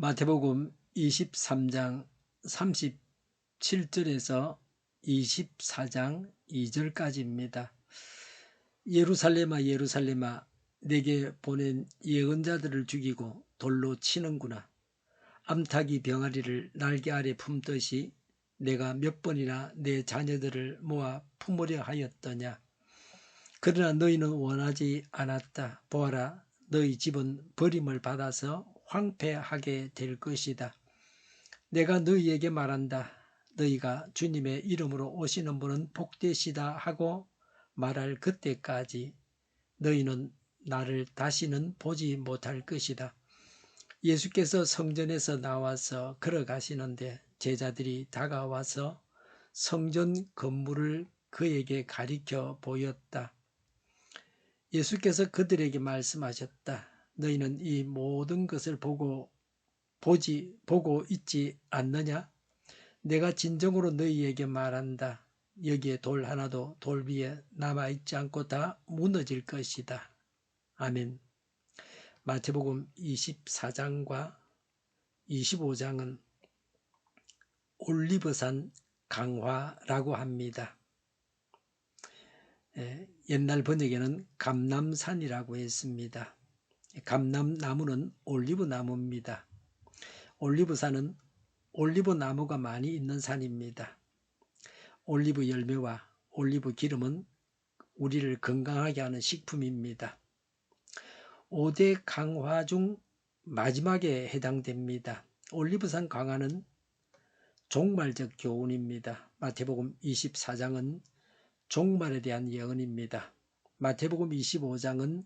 마태복음 23장 37절에서 24장 2절까지입니다. 예루살렘아 예루살렘아 내게 보낸 예언자들을 죽이고 돌로 치는구나. 암탉이 병아리를 날개 아래 품듯이 내가 몇 번이나 내 자녀들을 모아 품으려 하였더냐. 그러나 너희는 원하지 않았다. 보아라, 너희 집은 버림을 받아서 황폐하게 될 것이다. 내가 너희에게 말한다. 너희가 주님의 이름으로 오시는 분은 복되시다 하고 말할 그때까지 너희는 나를 다시는 보지 못할 것이다. 예수께서 성전에서 나와서 걸어가시는데 제자들이 다가와서 성전 건물을 그에게 가리켜 보였다. 예수께서 그들에게 말씀하셨다. 너희는 이 모든 것을 보고 있지 않느냐? 내가 진정으로 너희에게 말한다. 여기에 돌 하나도 돌 위에 남아있지 않고 다 무너질 것이다. 아멘. 마태복음 24장과 25장은 올리브산 강화라고 합니다. 옛날 번역에는 감람산이라고 했습니다. 감람나무는 올리브나무입니다. 올리브산은 올리브나무가 많이 있는 산입니다. 올리브 열매와 올리브 기름은 우리를 건강하게 하는 식품입니다. 5대 강화 중 마지막에 해당됩니다. 올리브산 강화는 종말적 교훈입니다. 마태복음 24장은 종말에 대한 예언입니다. 마태복음 25장은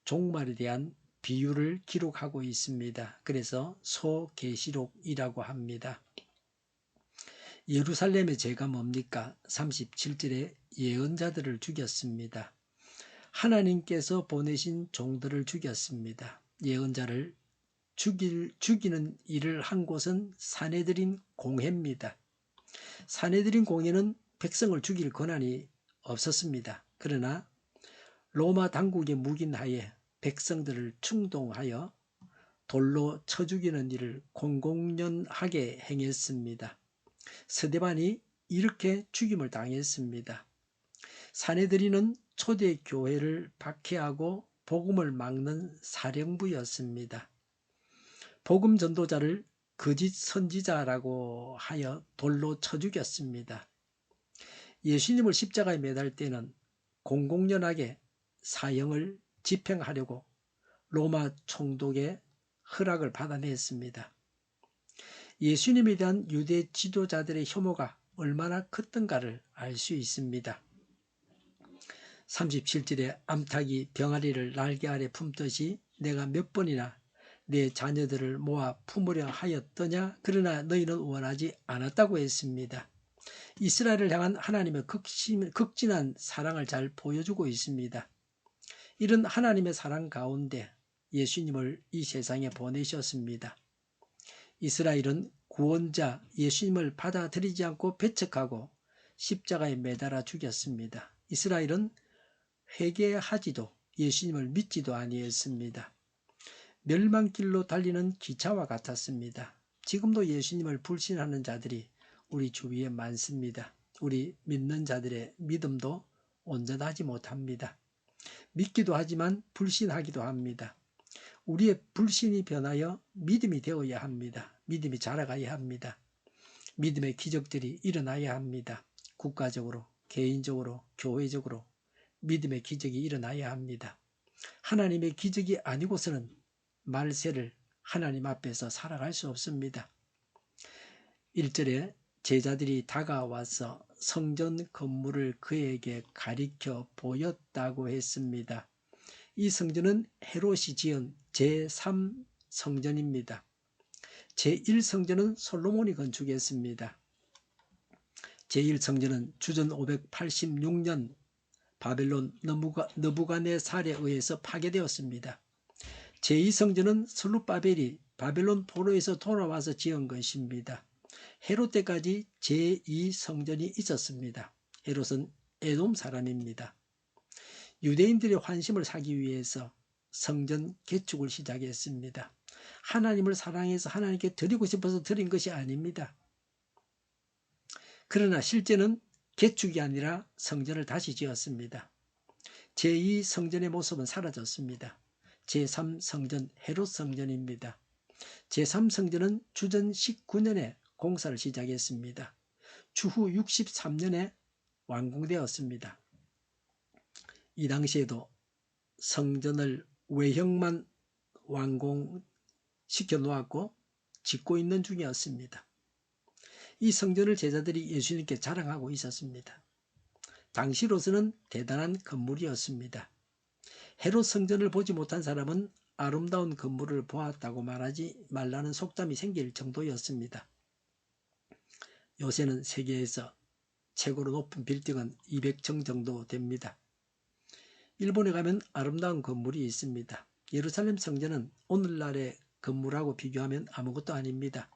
종말에 대한 비유를 기록하고 있습니다. 그래서 소계시록이라고 합니다. 예루살렘의 죄가 뭡니까? 37절에 예언자들을 죽였습니다. 하나님께서 보내신 종들을 죽였습니다. 예언자를 죽이는 일을 한 곳은 산헤드린 공회입니다. 산헤드린 공회는 백성을 죽일 권한이 없었습니다. 그러나 로마 당국의 묵인하에 백성들을 충동하여 돌로 쳐 죽이는 일을 공공연하게 행했습니다. 스데반이 이렇게 죽임을 당했습니다. 산헤드린은 초대 교회를 박해하고 복음을 막는 사령부였습니다. 복음 전도자를 거짓 선지자라고 하여 돌로 쳐 죽였습니다. 예수님을 십자가에 매달 때는 공공연하게 사형을 집행하려고 로마 총독의 허락을 받아냈습니다. 예수님에 대한 유대 지도자들의 혐오가 얼마나 컸던가를 알 수 있습니다. 37절에 암탉이 병아리를 날개 아래 품듯이 내가 몇 번이나 내 자녀들을 모아 품으려 하였더냐. 그러나 너희는 원하지 않았다고 했습니다. 이스라엘을 향한 하나님의 극진한 사랑을 잘 보여주고 있습니다. 이런 하나님의 사랑 가운데 예수님을 이 세상에 보내셨습니다. 이스라엘은 구원자 예수님을 받아들이지 않고 배척하고 십자가에 매달아 죽였습니다. 이스라엘은 회개하지도 예수님을 믿지도 아니했습니다. 멸망길로 달리는 기차와 같았습니다. 지금도 예수님을 불신하는 자들이 우리 주위에 많습니다. 우리 믿는 자들의 믿음도 온전하지 못합니다. 믿기도 하지만 불신하기도 합니다. 우리의 불신이 변하여 믿음이 되어야 합니다. 믿음이 자라가야 합니다. 믿음의 기적들이 일어나야 합니다. 국가적으로, 개인적으로, 교회적으로 믿음의 기적이 일어나야 합니다. 하나님의 기적이 아니고서는 말세를 하나님 앞에서 살아갈 수 없습니다. 1절에 제자들이 다가와서 성전 건물을 그에게 가리켜 보였다고 했습니다. 이 성전은 헤롯이 지은 제3성전입니다. 제1성전은 솔로몬이 건축했습니다. 제1성전은 주전 586년 바벨론 느부갓네살에 의해서 파괴되었습니다. 제2성전은 스룹바벨이 바벨론 포로에서 돌아와서 지은 것입니다. 헤롯 때까지 제2성전이 있었습니다. 헤롯은 에돔 사람입니다. 유대인들의 환심을 사기 위해서 성전 개축을 시작했습니다. 하나님을 사랑해서 하나님께 드리고 싶어서 드린 것이 아닙니다. 그러나 실제는 개축이 아니라 성전을 다시 지었습니다. 제2 성전의 모습은 사라졌습니다. 제3성전 헤롯 성전입니다. 제3성전은 주전 19년에 공사를 시작했습니다. 추후 63년에 완공되었습니다. 이 당시에도 성전을 외형만 완공시켜 놓았고 짓고 있는 중이었습니다. 이 성전을 제자들이 예수님께 자랑하고 있었습니다. 당시로서는 대단한 건물이었습니다. 헤롯 성전을 보지 못한 사람은 아름다운 건물을 보았다고 말하지 말라는 속담이 생길 정도였습니다. 요새는 세계에서 최고로 높은 빌딩은 200층 정도 됩니다. 일본에 가면 아름다운 건물이 있습니다. 예루살렘 성전은 오늘날의 건물하고 비교하면 아무것도 아닙니다.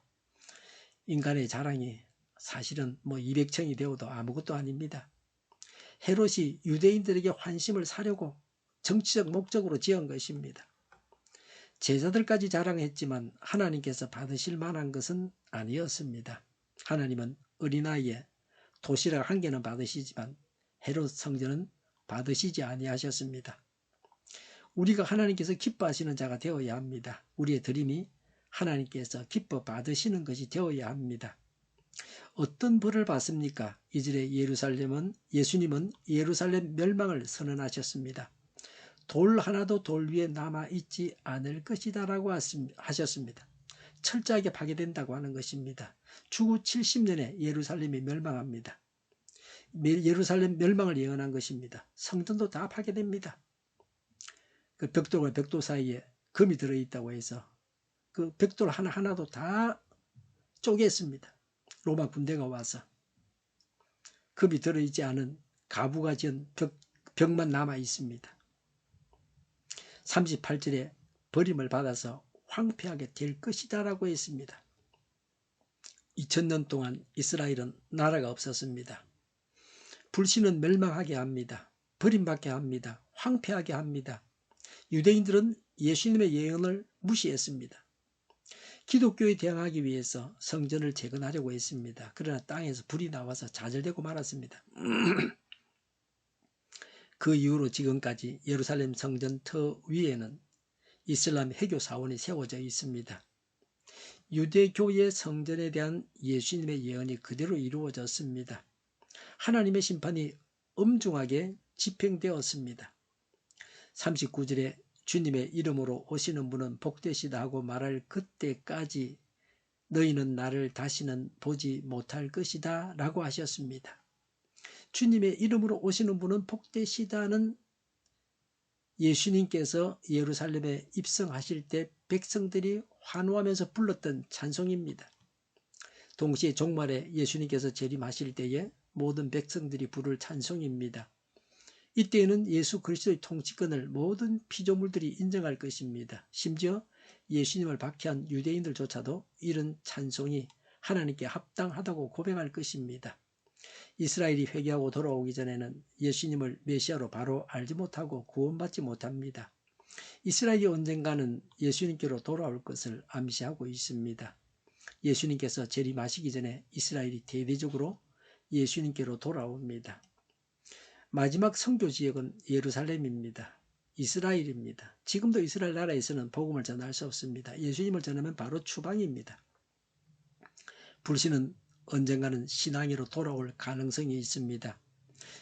인간의 자랑이 사실은 200층이 되어도 아무것도 아닙니다. 헤롯이 유대인들에게 환심을 사려고 정치적 목적으로 지은 것입니다. 제자들까지 자랑했지만 하나님께서 받으실 만한 것은 아니었습니다. 하나님은 어린아이의 도시락 한 개는 받으시지만 헤롯 성전은 받으시지 아니하셨습니다. 우리가 하나님께서 기뻐하시는 자가 되어야 합니다. 우리의 드림이 하나님께서 기뻐 받으시는 것이 되어야 합니다. 어떤 벌을 받습니까? 2절에 예수님은 예루살렘 멸망을 선언하셨습니다. 돌 하나도 돌 위에 남아있지 않을 것이다 라고 하셨습니다. 철저하게 파괴된다고 하는 것입니다. 주후 70년에 예루살렘이 멸망합니다. 예루살렘 멸망을 예언한 것입니다. 성전도 다 파괴됩니다. 그 벽돌과 벽돌 사이에 금이 들어있다고 해서 그 벽돌 하나하나도 다 쪼갰습니다. 로마 군대가 와서 금이 들어있지 않은 가부가 지은 벽만 남아 있습니다. 38절에 버림을 받아서 황폐하게 될 것이다 라고 했습니다. 2000년 동안 이스라엘은 나라가 없었습니다. 불신은 멸망하게 합니다. 버림받게 합니다. 황폐하게 합니다. 유대인들은 예수님의 예언을 무시했습니다. 기독교에 대항하기 위해서 성전을 재건하려고 했습니다. 그러나 땅에서 불이 나와서 좌절되고 말았습니다. 그 이후로 지금까지 예루살렘 성전 터 위에는 이슬람 해교 사원이 세워져 있습니다. 유대교의 성전에 대한 예수님의 예언이 그대로 이루어졌습니다. 하나님의 심판이 엄중하게 집행되었습니다. 39절에 주님의 이름으로 오시는 분은 복되시다 하고 말할 그때까지 너희는 나를 다시는 보지 못할 것이다 라고 하셨습니다. 주님의 이름으로 오시는 분은 복되시다는 예수님께서 예루살렘에 입성하실 때 백성들이 환호하면서 불렀던 찬송입니다. 동시에 종말에 예수님께서 재림하실 때에 모든 백성들이 부를 찬송입니다. 이때에는 예수 그리스도의 통치권을 모든 피조물들이 인정할 것입니다. 심지어 예수님을 박해한 유대인들조차도 이런 찬송이 하나님께 합당하다고 고백할 것입니다. 이스라엘이 회개하고 돌아오기 전에는 예수님을 메시아로 바로 알지 못하고 구원받지 못합니다. 이스라엘이 언젠가는 예수님께로 돌아올 것을 암시하고 있습니다. 예수님께서 재림하시기 전에 이스라엘이 대대적으로 예수님께로 돌아옵니다. 마지막 선교 지역은 예루살렘입니다. 이스라엘입니다. 지금도 이스라엘 나라에서는 복음을 전할 수 없습니다. 예수님을 전하면 바로 추방입니다. 불신은 언젠가는 신앙으로 돌아올 가능성이 있습니다.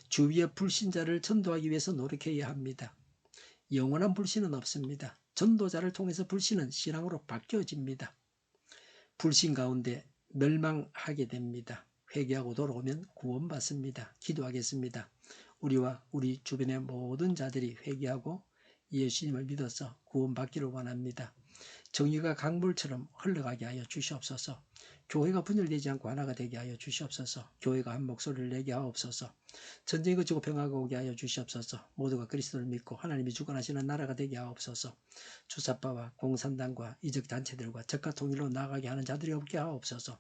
주위의 불신자를 전도하기 위해서 노력해야 합니다. 영원한 불신은 없습니다. 전도자를 통해서 불신은 신앙으로 바뀌어집니다. 불신 가운데 멸망하게 됩니다. 회개하고 돌아오면 구원받습니다. 기도하겠습니다. 우리와 우리 주변의 모든 자들이 회개하고 예수님을 믿어서 구원받기를 원합니다. 정의가 강물처럼 흘러가게 하여 주시옵소서. 교회가 분열되지 않고 하나가 되게 하여 주시옵소서. 교회가 한 목소리를 내게 하옵소서. 전쟁이 그치고 평화가 오게 하여 주시옵소서. 모두가 그리스도를 믿고 하나님이 주관하시는 나라가 되게 하옵소서. 주사파와 공산당과 이적 단체들과 적과 통일로 나아가게 하는 자들이 없게 하옵소서.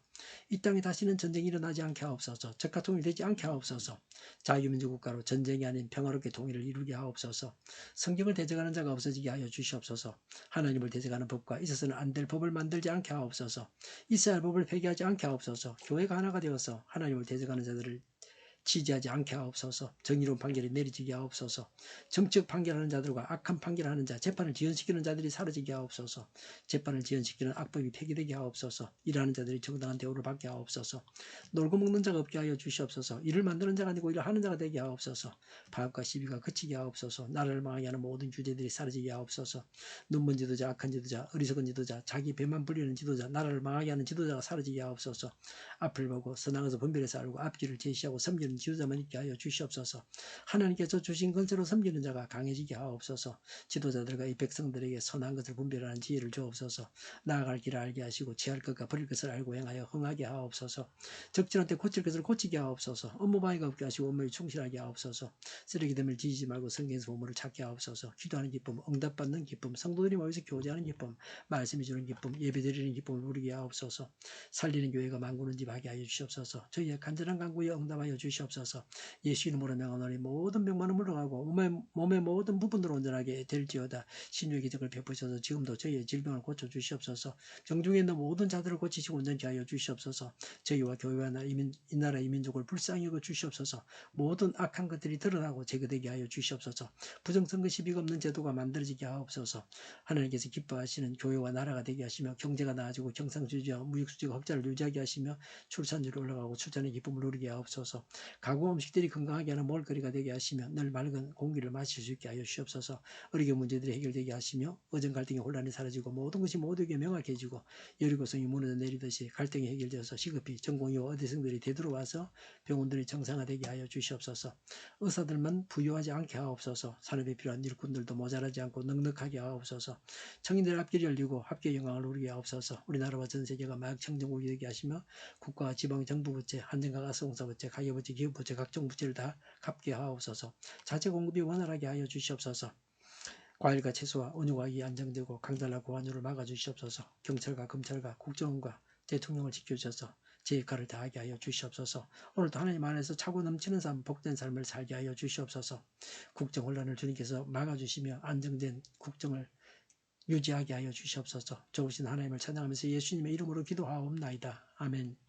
이 땅에 다시는 전쟁이 일어나지 않게 하옵소서. 적과 통일되지 않게 하옵소서. 자유민주 국가로 전쟁이 아닌 평화롭게 통일을 이루게 하옵소서. 성경을 대적하는 자가 없어지게 하여 주시옵소서. 하나님을 대적하는 법과 있어서는 안 될 법을 만들지 않게 하옵소서. 있어야 할 법을 폐기하지 않게 하옵소서. 교회가 하나가 되어서 하나님을 대적하는 자들을 지지하지 않게 하옵소서. 정의로운 판결이 내리지게 하옵소서. 정치적 판결하는 자들과 악한 판결하는 자, 재판을 지연시키는 자들이 사라지게 하옵소서. 재판을 지연시키는 악법이 폐기되게 하옵소서. 일하는 자들이 정당한 대우를 받게 하옵소서. 놀고 먹는 자가 없게 하여 주시옵소서. 일을 만드는 자가 아니고 일을 하는 자가 되게 하옵소서. 파업과 시비가 그치게 하옵소서. 나라를 망하게 하는 모든 주제들이 사라지게 하옵소서. 눈먼 지도자, 악한 지도자, 어리석은 지도자, 자기 배만 불리는 지도자, 나라를 망하게 하는 지도자가 사라지게 하옵소서. 앞을 보고 선악에서 분별해서 알고 앞길을 제시하고 섬기는 지도자만 있게 하여 주시옵소서. 하나님께서 주신 건세로 섬기는 자가 강해지게 하옵소서. 지도자들과 이 백성들에게 선한 것을 분별하는 지혜를 주옵소서. 나아갈 길을 알게 하시고 취할 것과 버릴 것을 알고 행하여 흥하게 하옵소서. 적절한 때 고칠 것을 고치게 하옵소서. 업무방해가 없게 하시고 업무에 충실하게 하옵소서. 쓰레기됨을 지지지 말고 성경에서 보물을 찾게 하옵소서. 기도하는 기쁨, 응답받는 기쁨, 성도들이 모여서 교제하는 기쁨, 말씀이 주는 기쁨, 예배드리는 기쁨을 누리게 하옵소서. 살리는 교회가 만구는 집 하게 하여 주시옵소서. 저희의 간절한 간구에 응답하여 주시옵소서. 예수 이름으로 명하노니 모든 병만은 물러가고 몸의 모든 부분으로 온전하게 될지어다. 신유의 기적을 베푸셔서 지금도 저희의 질병을 고쳐 주시옵소서. 병중에 있는 모든 자들을 고치시고 온전케 하여 주시옵소서. 저희와 교회와 이 나라 이 민족을 불쌍히 여겨 주시옵소서. 모든 악한 것들이 드러나고 제거되게 하여 주시옵소서. 부정선거 시비가 없는 제도가 만들어지게 하옵소서. 하나님께서 기뻐하시는 교회와 나라가 되게 하시며 경제가 나아지고 경상수지와 무역수지가 흑자를 유지하게 하시며 출산율이 올라가고 출산의 기쁨을 누리게 하옵소서. 가공 음식들이 건강하게 하는 먹을거리가 되게 하시며 늘 맑은 공기를 마실 수 있게 하여 주시옵소서. 어려운 문제들이 해결되게 하시며 어전 갈등의 혼란이 사라지고 모든 것이 모두에게 명확해지고 여리고성이 무너져 내리듯이 갈등이 해결되어서 시급히 전공의와 어대생들이 되돌아와서 병원들이 정상화되게 하여 주시옵소서. 의사들만 부유하지 않게 하옵소서. 산업에 필요한 일꾼들도 모자라지 않고 넉넉하게 하옵소서. 청인들 앞길이 열리고 합계 영광을 누리게 하옵소서. 우리나라와 전 세계가 마약 청정국이 되게 하시며 국가와 지방 정부 부채, 한정과 가스공사 부채, 가계부채, 기업부채, 각종 부채를 다 갚게 하옵소서. 자체 공급이 원활하게 하여 주시옵소서. 과일과 채소와 원유가격이 안정되고 강달러 고환율을 막아주시옵소서. 경찰과 검찰과 국정원과 대통령을 지켜주셔서 제 역할을 다하게 하여 주시옵소서. 오늘도 하나님 안에서 차고 넘치는 삶, 복된 삶을 살게 하여 주시옵소서. 국정 혼란을 주님께서 막아주시며 안정된 국정을 유지하게 하여 주시옵소서. 좋으신 하나님을 찬양하면서 예수님의 이름으로 기도하옵나이다. 아멘.